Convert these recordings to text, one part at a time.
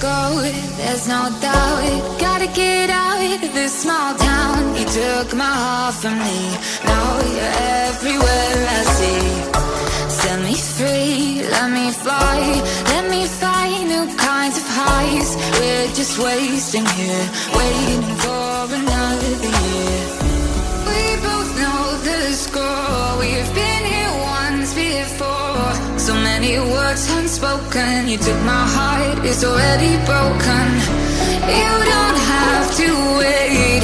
go, there's no doubt. Gotta get out of this small town. You took my heart from me, now you're everywhere I see. Set me free, let me fly, let me find new kinds of highs. We're just wasting here, waiting for another year. We both know the score, we've been here once before. So many words unspoken, you took my heart, it's already broken. You don't have to wait,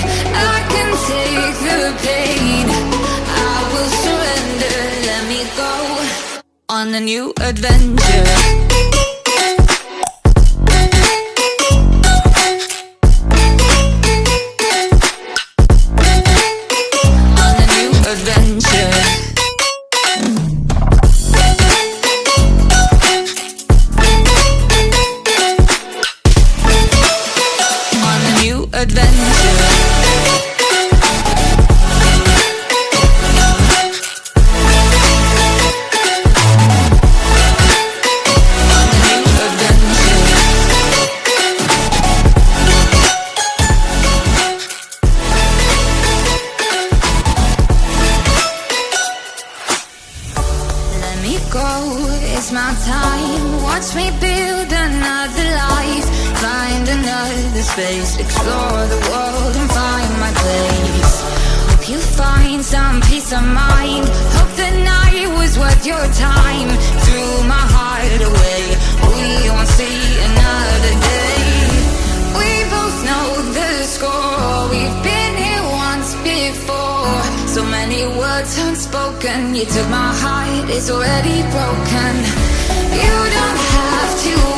I can take the pain. I will surrender, let me go on a new adventure. Space, explore the world and find my place. Hope you find some peace of mind. Hope the night was worth your time. Threw my heart away, we won't see another day. We both know the score, we've been here once before. So many words unspoken, you took my heart, it's already broken. You don't have to